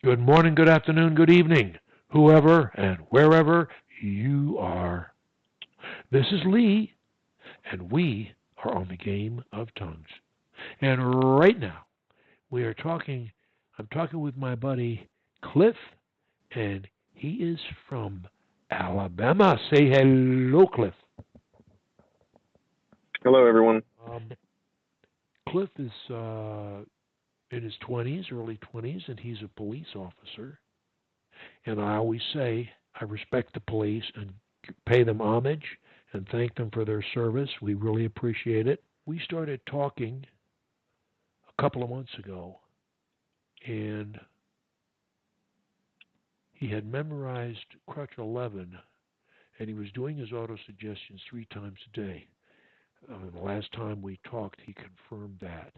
Good morning, good afternoon, good evening, whoever and wherever you are. This is Lee, and we are on the game of tongues. And right now, I'm talking with my buddy Cliff, and he is from Alabama. Say hello, Cliff. Hello, everyone. Cliff is in his 20s, early 20s, and he's a police officer. And I always say I respect the police and pay them homage and thank them for their service. We really appreciate it. We started talking a couple of months ago, and he had memorized Crutch 11, and he was doing his auto suggestions 3 times a day. The last time we talked, he confirmed that.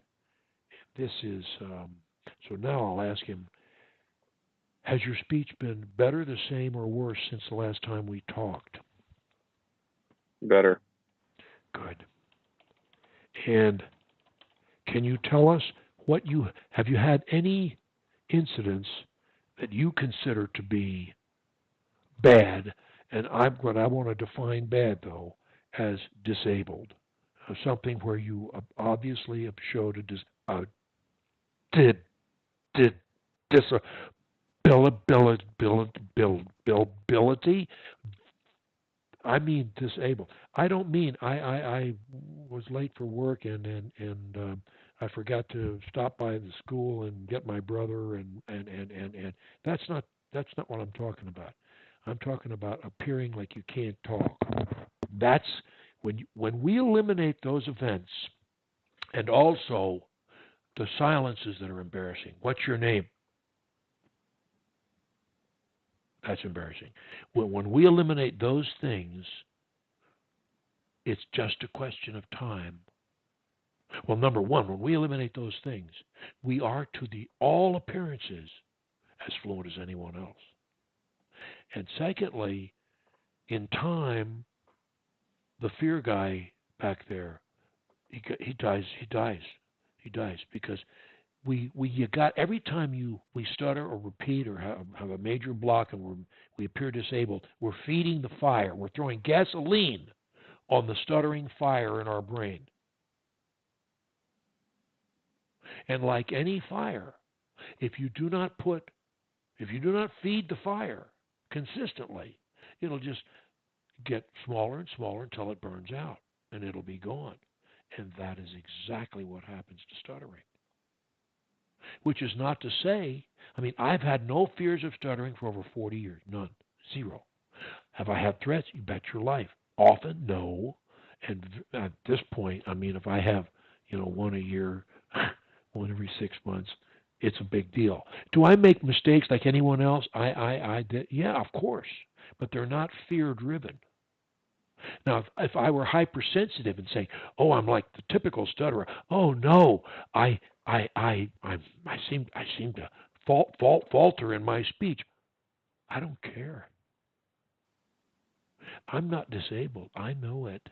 This is, so now I'll ask him, has your speech been better, the same, or worse since the last time we talked? Better. Good. And can you tell us have you had any incidents that you consider to be bad? And what I want to define bad, though, as disabled. Something where you obviously have showed disability. I mean disabled. I don't mean I was late for work and I forgot to stop by the school and get my brother and that's not what I'm talking about. I'm talking about appearing like you can't talk. That's when we eliminate those events, and also the silences that are embarrassing. What's your name? That's embarrassing. When we eliminate those things, it's just a question of time. Well, number one, when we eliminate those things, we are to all appearances as fluent as anyone else. And secondly, in time, the fear guy back there, he dies because you got every time we stutter or repeat or have a major block and we appear disabled, we're feeding the fire. We're throwing gasoline on the stuttering fire in our brain. And like any fire, if you do not feed the fire consistently, it'll just get smaller and smaller until it burns out and it'll be gone. And that is exactly what happens to stuttering. Which is not to say, I've had no fears of stuttering for over 40 years. None. Zero. Have I had threats? You bet your life. Often, no. And at this point, if I have, one a year, one every 6 months, it's a big deal. Do I make mistakes like anyone else? I did. Yeah, of course. But they're not fear-driven. Now, if I were hypersensitive and saying, "Oh, I'm like the typical stutterer," oh no, I seem to falter in my speech. I don't care. I'm not disabled. I know it,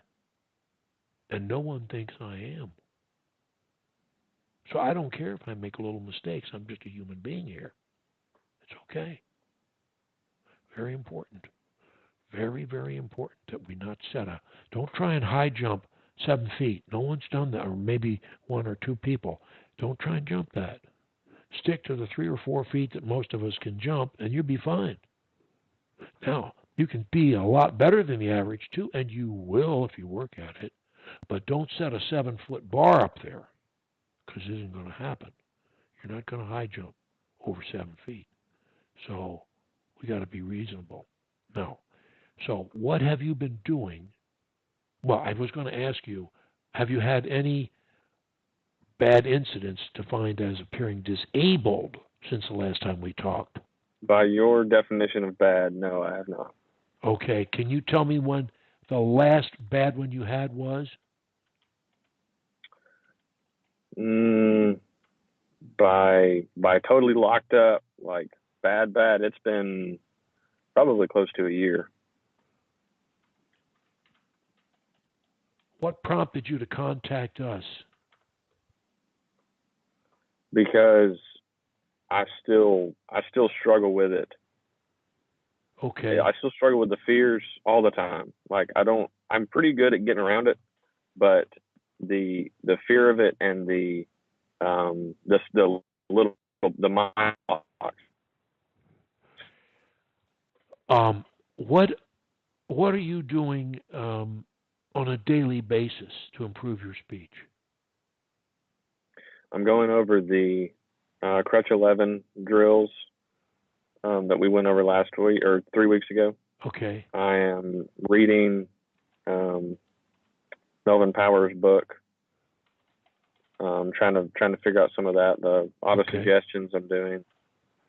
and no one thinks I am. So I don't care if I make little mistakes. I'm just a human being here. It's okay. Very important. Very, very important that we not don't try and high jump 7 feet. No one's done that, or maybe 1 or 2 people. Don't try and jump that. Stick to the 3 or 4 feet that most of us can jump, and you'll be fine. Now, you can be a lot better than the average, too, and you will if you work at it. But don't set a 7-foot bar up there, because it isn't going to happen. You're not going to high jump over 7 feet. So we got to be reasonable. Now, so what have you been doing? Well, I was going to ask you, have you had any bad incidents defined as appearing disabled since the last time we talked? By your definition of bad, no, I have not. Okay. Can you tell me when the last bad one you had was? By totally locked up, like bad, it's been probably close to a year. What prompted you to contact us? Because I still struggle with it. Okay. I still struggle with the fears all the time. Like I'm pretty good at getting around it, but the fear of it and the little the mind box. What are you doing on a daily basis to improve your speech? I'm going over the Crutch 11 drills that we went over last week or 3 weeks ago. Okay. I am reading Melvin Powers' book. Trying to figure out some of that. The auto suggestions I'm doing,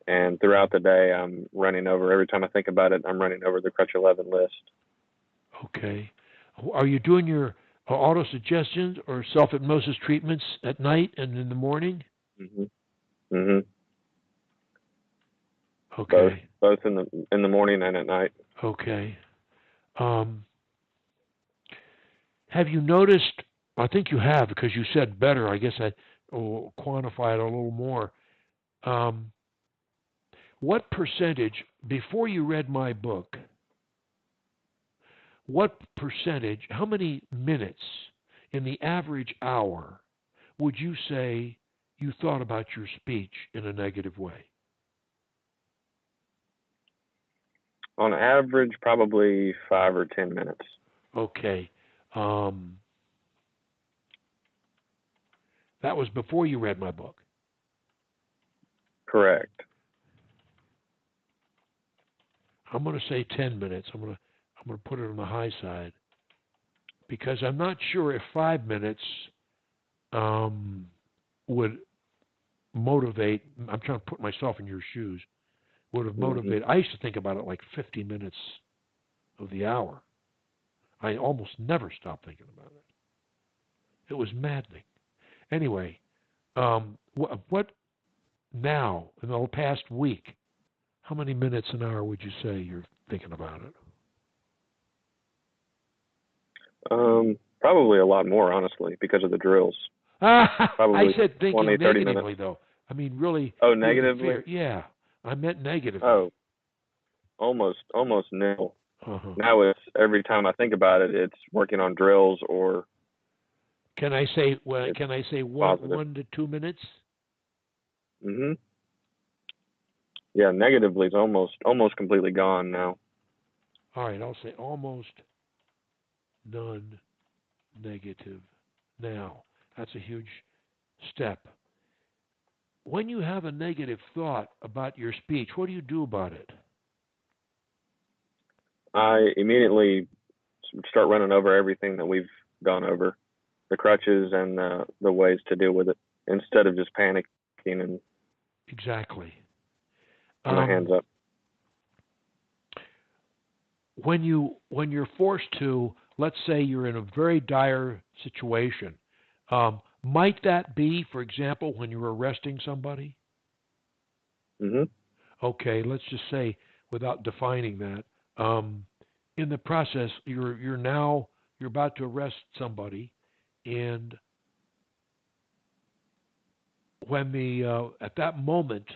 and throughout the day I'm running over. Every time I think about it, I'm running over the Crutch 11 list. Okay. Are you doing your auto suggestions or self-hypnosis treatments at night and in the morning? Mhm. Mhm. Okay. Both in the morning and at night. Okay. Have you noticed? I think you have because you said better. I guess I will quantify it a little more. What percentage, before you read my book, what percentage, how many minutes in the average hour would you say you thought about your speech in a negative way? On average, probably 5 or 10 minutes. Okay. That was before you read my book. Correct. I'm going to say 10 minutes. I'm going to put it on the high side because I'm not sure if 5 minutes would motivate. I'm trying to put myself in your shoes. Would have motivated. I used to think about it like 50 minutes of the hour. I almost never stopped thinking about it. It was maddening. Anyway, what now in the past week? How many minutes an hour would you say you're thinking about it? Probably a lot more, honestly, because of the drills. I said thinking 20, 30 negatively, minutes. though. I mean, really. Oh, negatively? Yeah, I meant negatively. Oh, almost nil. Uh-huh. Now it's every time I think about it, it's working on drills or. Can I say? Can I say 1 to 2 minutes? Mhm. Yeah, negatively is almost completely gone now. All right, I'll say almost none negative now. That's a huge step. When you have a negative thought about your speech, what do you do about it? I immediately start running over everything that we've gone over, the crutches and the ways to deal with it, instead of just panicking and Exactly. my hands up. When you're forced to, let's say you're in a very dire situation, might that be, for example, when you're arresting somebody? Mhm. Okay, let's just say, without defining that, in the process, you're about to arrest somebody, and when at that moment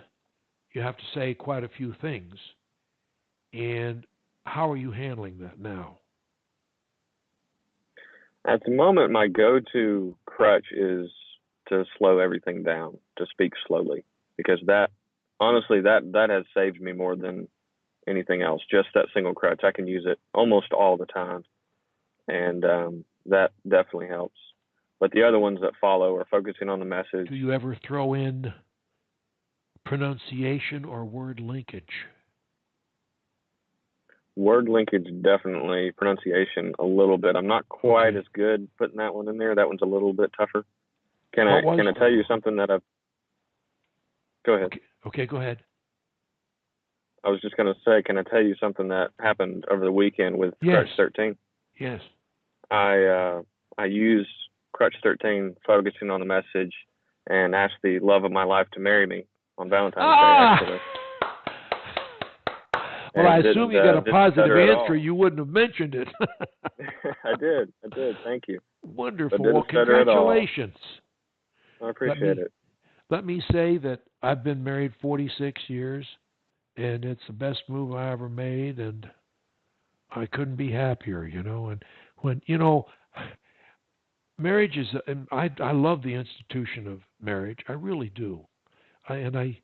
you have to say quite a few things, and how are you handling that now? At the moment, my go-to crutch is to slow everything down, to speak slowly, because honestly, that has saved me more than anything else. Just that single crutch, I can use it almost all the time, and that definitely helps. But the other ones that follow are focusing on the message. Do you ever throw in pronunciation or word linkage? Word linkage, definitely. Pronunciation, a little bit. I'm not quite as good putting that one in there. That one's a little bit tougher. Can I tell you something that I've... Go ahead. Okay, go ahead. I was just going to say, can I tell you something that happened over the weekend with Crutch 13? Yes. I used Crutch 13, focusing on the message, and asked the love of my life to marry me on Valentine's Day, actually. Well, I assume you got a positive answer. You wouldn't have mentioned it. I did. Thank you. Wonderful. Well, congratulations. I appreciate it. let me say that I've been married 46 years, and it's the best move I ever made, and I couldn't be happier, you know. And when, you know, marriage is, and I love the institution of marriage. I really do. And I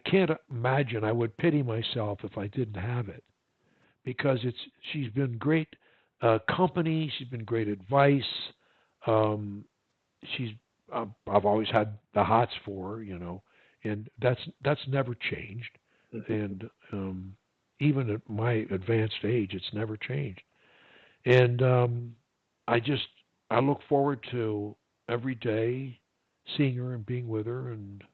can't imagine. I would pity myself if I didn't have it, because she's been great company. She's been great advice. Um, she's I've always had the hots for her, you know, and that's never changed. And even at my advanced age, it's never changed. And I just I look forward to every day seeing her and being with her. And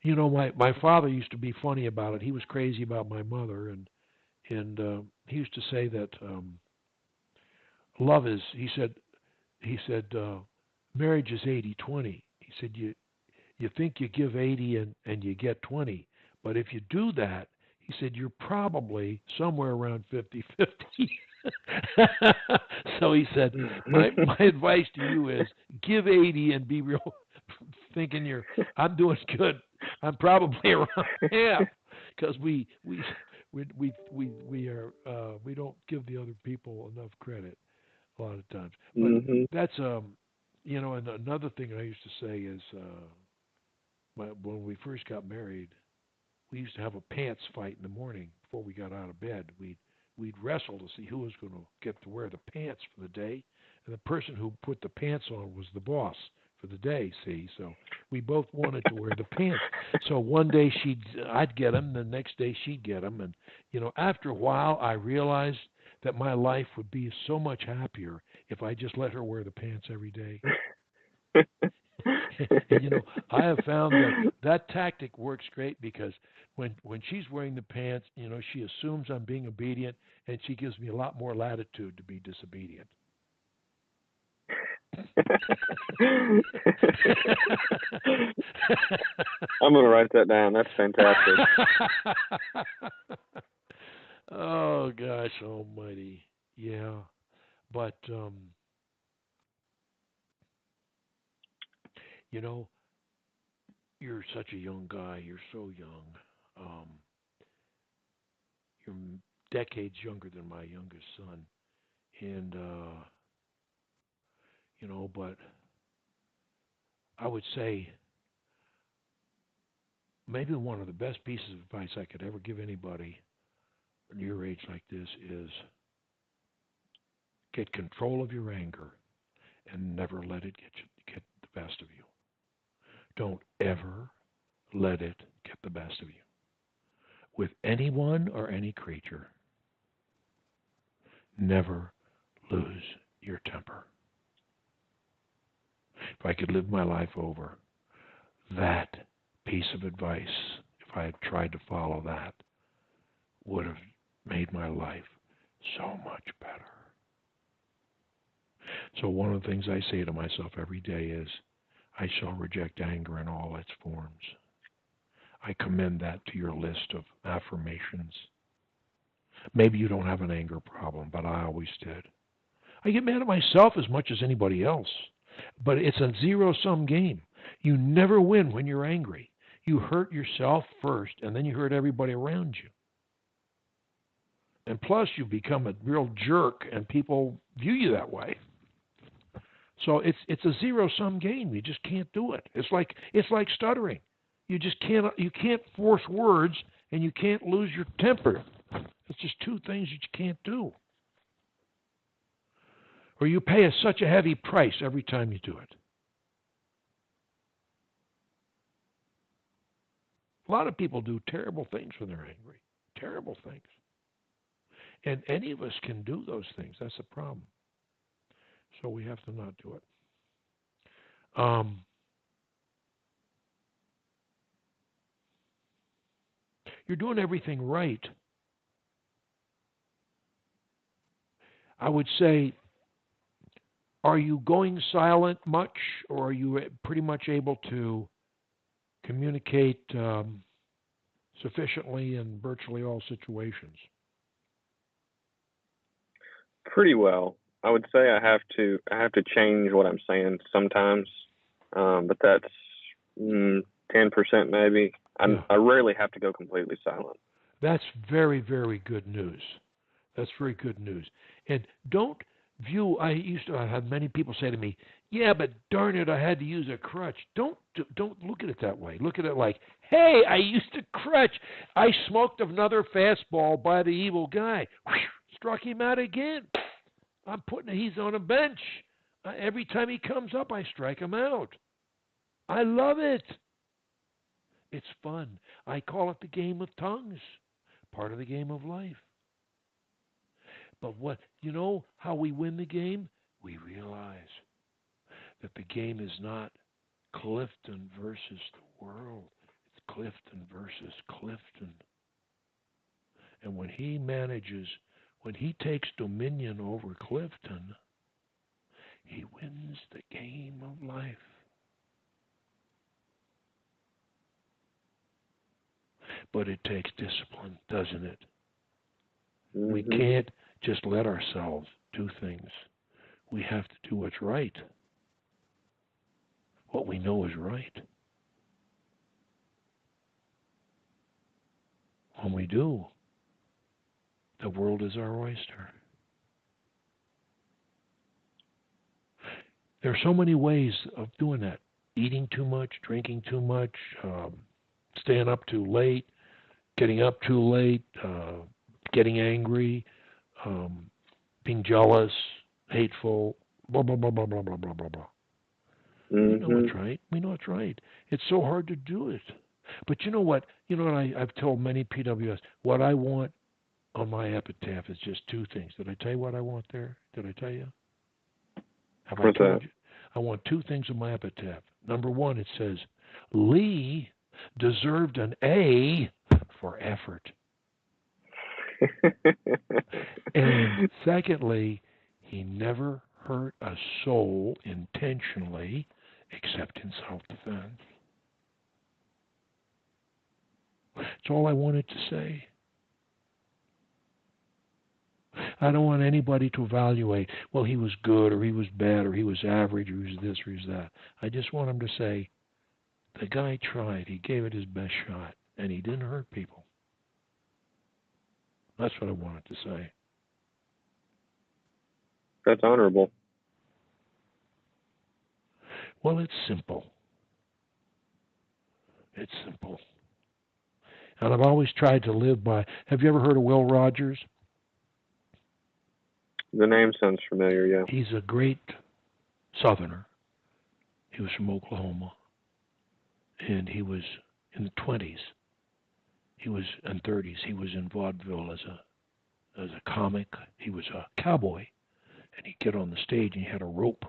you know, my father used to be funny about it. He was crazy about my mother, and he used to say that love is. He said marriage is 80-20. He said you think you give 80 and you get 20, but if you do that, he said you're probably somewhere around 50-50. So he said, my advice to you is give 80 and be real, thinking I'm doing good. I'm probably around half, because we don't give the other people enough credit a lot of times. But Mhm. that's you know, and another thing I used to say is when we first got married, we used to have a pants fight in the morning before we got out of bed. We'd wrestle to see who was going to get to wear the pants for the day, and the person who put the pants on was the boss for the day. See, so we both wanted to wear the pants. So one day I'd get them, the next day she'd get them, and you know, after a while, I realized that my life would be so much happier if I just let her wear the pants every day. And you know, I have found that tactic works great, because when she's wearing the pants, you know, she assumes I'm being obedient, and she gives me a lot more latitude to be disobedient. I'm gonna write that down. That's fantastic. Oh gosh almighty. Yeah. But you know, you're such a young guy. You're so young. Um you're decades younger than my youngest son. And you know, but I would say maybe one of the best pieces of advice I could ever give anybody at your age like this is get control of your anger and never let it get the best of you. Don't ever let it get the best of you with anyone or any creature. Never lose your temper. If I could live my life over, that piece of advice, if I had tried to follow that, would have made my life so much better. So one of the things I say to myself every day is, I shall reject anger in all its forms. I commend that to your list of affirmations. Maybe you don't have an anger problem, but I always did. I get mad at myself as much as anybody else, but it's a zero-sum game. You never win when you're angry. You hurt yourself first, and then you hurt everybody around you. And plus, you become a real jerk, and people view you that way. So it's a zero-sum game. You just can't do it. It's like stuttering. You can't force words, and you can't lose your temper. It's just two things that you can't do. Or you pay such a heavy price every time you do it. A lot of people do terrible things when they're angry. Terrible things. And any of us can do those things. That's the problem. So we have to not do it. You're doing everything right. I would say, are you going silent much, or are you pretty much able to communicate sufficiently in virtually all situations? Pretty well. I would say I have to change what I'm saying sometimes, but 10% maybe. I rarely have to go completely silent. That's very, very good news. That's very good news. And don't view. I have many people say to me, "Yeah, but darn it, I had to use a crutch." Don't look at it that way. Look at it like, "Hey, I used a crutch. I smoked another fastball by the evil guy. Whew, struck him out again. He's on a bench. Every time he comes up, I strike him out. I love it. It's fun. I call it the game of tongues. Part of the game of life. But how we win the game? We realize that the game is not Clifton versus the world. It's Clifton versus Clifton. And when he takes dominion over Clifton, he wins the game of life. But it takes discipline, doesn't it? Mm-hmm. We can't just let ourselves do things. We have to do what's right. What we know is right. When we do, the world is our oyster. There are so many ways of doing that. Eating too much, drinking too much, staying up too late, getting up too late, getting angry, being jealous, hateful, blah, blah, blah, blah, blah, blah, blah, blah, blah. We know it's right. We know it's right. It's so hard to do it. But you know what? I've told many PWS, what I want on my epitaph is just two things. Did I tell you what I want there? Did I tell you? Have I told you? I want two things on my epitaph. Number one, it says, Lee deserved an A for effort. And secondly, he never hurt a soul intentionally except in self-defense. That's all I wanted to say. I don't want anybody to evaluate, well, he was good or he was bad or he was average or he was this or he was that. I just want him to say, the guy tried. He gave it his best shot, and he didn't hurt people. That's what I wanted to say. That's honorable. Well, it's simple. It's simple. And I've always tried to live by, have you ever heard of Will Rogers? The name sounds familiar, yeah. He's a great Southerner. He was from Oklahoma. And he was in the 20s. He was in 30s. He was in vaudeville as a comic. He was a cowboy. And he'd get on the stage and he had a rope.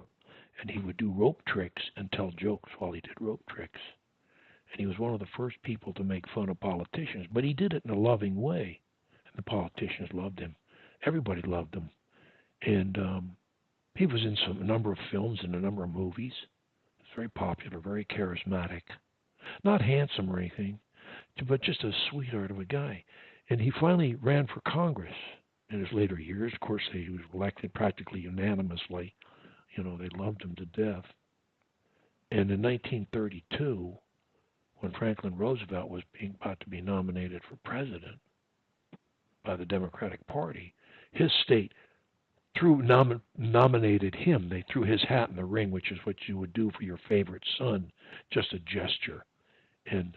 And he would do rope tricks and tell jokes while he did rope tricks. And he was one of the first people to make fun of politicians. But he did it in a loving way. And the politicians loved him. Everybody loved him. And he was in a number of films and a number of movies. He was very popular, very charismatic. Not handsome or anything, but just a sweetheart of a guy. And he finally ran for Congress in his later years. Of course, he was elected practically unanimously. They loved him to death. And in 1932, when Franklin Roosevelt was about to be nominated for president by the Democratic Party, his state nominated him. They threw his hat in the ring, which is what you would do for your favorite son, just a gesture. And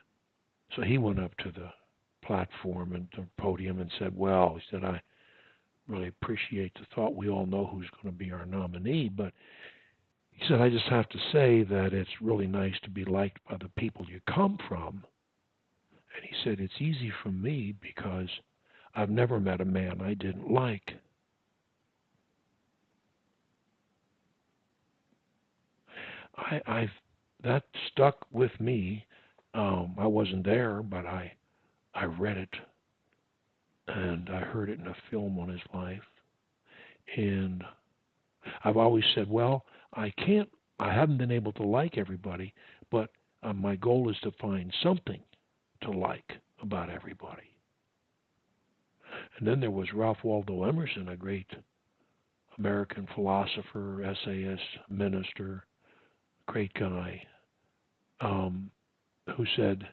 so he went up to the platform and the podium and said, he said, I really appreciate the thought. We all know who's going to be our nominee, but he said, I just have to say that it's really nice to be liked by the people you come from. And he said, it's easy for me because I've never met a man I didn't like. That stuck with me. I wasn't there, but I read it, and I heard it in a film on his life. And I've always said, I haven't been able to like everybody, but my goal is to find something to like about everybody. And then there was Ralph Waldo Emerson, a great American philosopher, essayist, minister, great guy. who said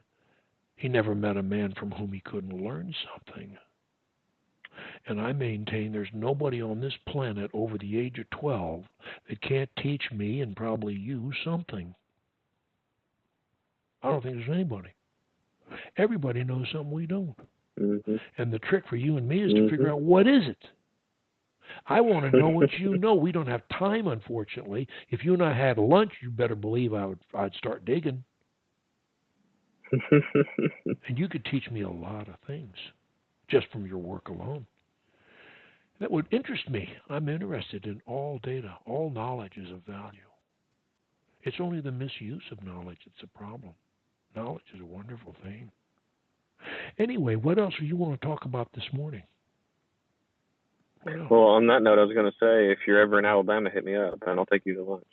he never met a man from whom he couldn't learn something. And I maintain there's nobody on this planet over the age of 12 that can't teach me and probably you something. I don't think there's anybody. Everybody knows something we don't. Mm-hmm. And the trick for you and me is to figure out, what is it? I want to know what you know. We don't have time, unfortunately. If you and I had lunch, you better believe I'd start digging. And you could teach me a lot of things just from your work alone. That would interest me. I'm interested in all data. All knowledge is of value. It's only the misuse of knowledge that's a problem. Knowledge is a wonderful thing. Anyway, what else do you want to talk about this morning? Well, on that note, I was going to say, if you're ever in Alabama, hit me up, and I'll take you to lunch.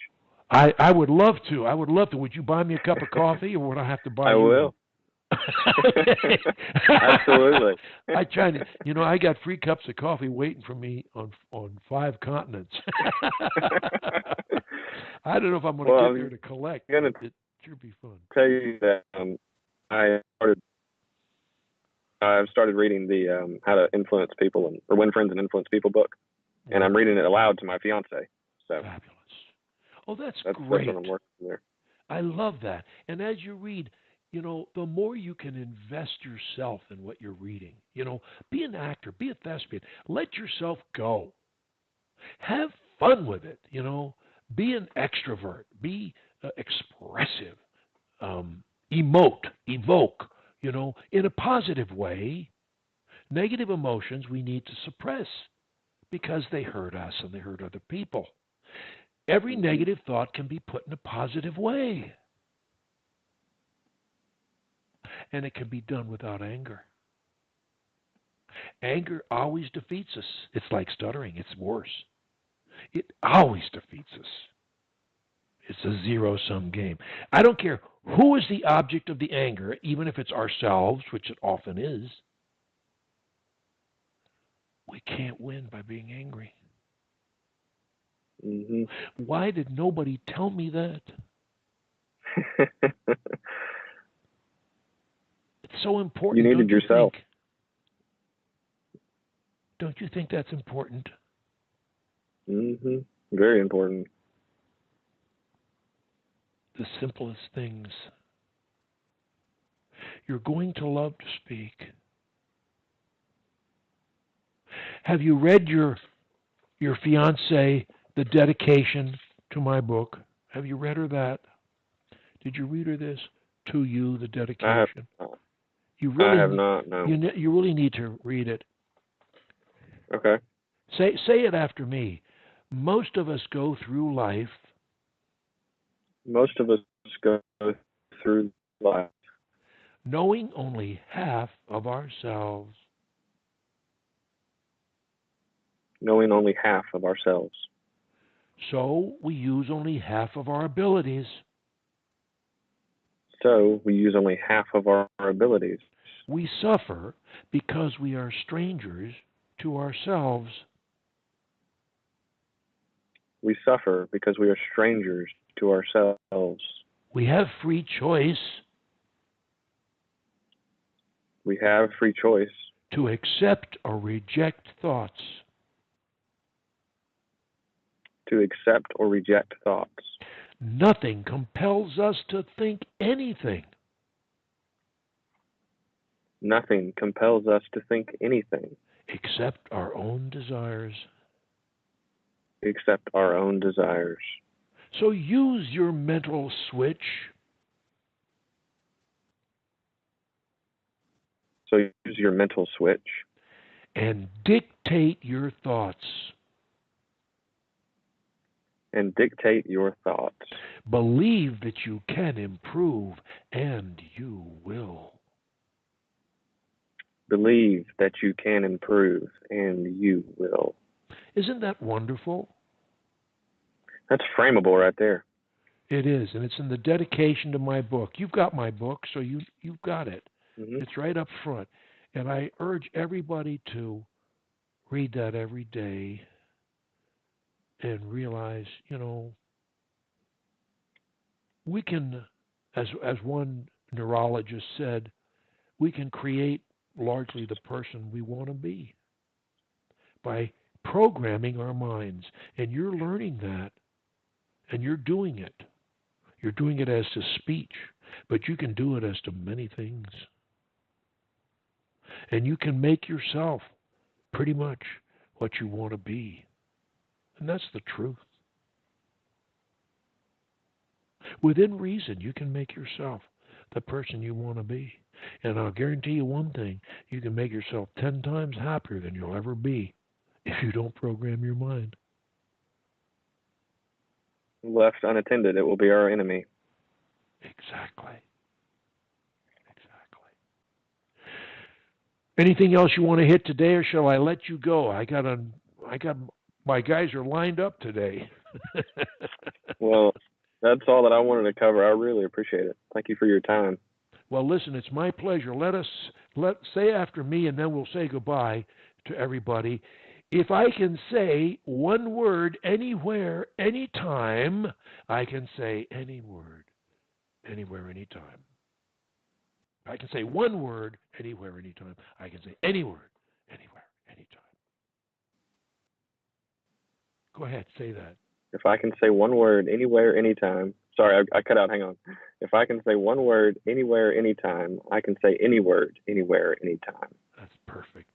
I would love to. I would love to. Would you buy me a cup of coffee, or would I have to buy you I will. Absolutely. I try to, I got free cups of coffee waiting for me on 5 continents. I don't know if I'm going to get there to collect. It should be fun. Tell you that I've started reading the How to Influence People or Win Friends and Influence People book, and I'm reading it aloud to my fiance. So fabulous. Oh, that's great. That's what I'm working there. I love that. And as you read, the more you can invest yourself in what you're reading. Be an actor, be a thespian. Let yourself go. Have fun with it. Be an extrovert. Be expressive. Evoke. In a positive way. Negative emotions we need to suppress because they hurt us and they hurt other people. Every negative thought can be put in a positive way. And it can be done without anger. Anger always defeats us. It's like stuttering. It's worse. It always defeats us. It's a zero-sum game. I don't care who is the object of the anger, even if it's ourselves, which it often is. We can't win by being angry. Mm-hmm. Why did nobody tell me that? It's so important. You needed yourself. Don't you think that's important? Mm-hmm. Very important. The simplest things. You're going to love to speak. Have you read your fiancée the dedication to my book? Have you read her that? Did you read her this? To you, the dedication. I have not, no. You really need to read it. Okay. Say it after me. Most of us go through life. Most of us go through life knowing only half of ourselves. Knowing only half of ourselves. So we use only half of our abilities. So we use only half of our abilities. We suffer because we are strangers to ourselves. We suffer because we are strangers to ourselves. We have free choice. We have free choice. To accept or reject thoughts. To accept or reject thoughts. Nothing compels us to think anything. Nothing compels us to think anything. Except our own desires. Except our own desires. So use your mental switch. So use your mental switch. And dictate your thoughts. And dictate your thoughts. Believe that you can improve, and you will. Believe that you can improve, and you will. Isn't that wonderful? That's frameable right there. It is, and it's in the dedication to my book. You've got my book, so you've got it. Mm-hmm. It's right up front. And I urge everybody to read that every day and realize, we can, as one neurologist said, we can create largely the person we want to be by programming our minds. And you're learning that, and you're doing it. You're doing it as to speech, but you can do it as to many things. And you can make yourself pretty much what you want to be. And that's the truth. Within reason, you can make yourself the person you want to be. And I'll guarantee you one thing, you can make yourself 10 times happier than you'll ever be if you don't program your mind. Left unattended, it will be our enemy. Exactly. Exactly. Anything else you want to hit today, or shall I let you go? I got my guys are lined up today. Well, that's all that I wanted to cover. I really appreciate it. Thank you for your time. Well, listen, it's my pleasure. Let's say after me, and then we'll say goodbye to everybody. If I can say one word anywhere, anytime, I can say any word, anywhere, anytime. I can say one word anywhere, anytime. I can say any word, anywhere, anytime. Go ahead, say that. If I can say one word anywhere, anytime. Sorry, I cut out. Hang on. If I can say one word anywhere, anytime, I can say any word anywhere, anytime. That's perfect.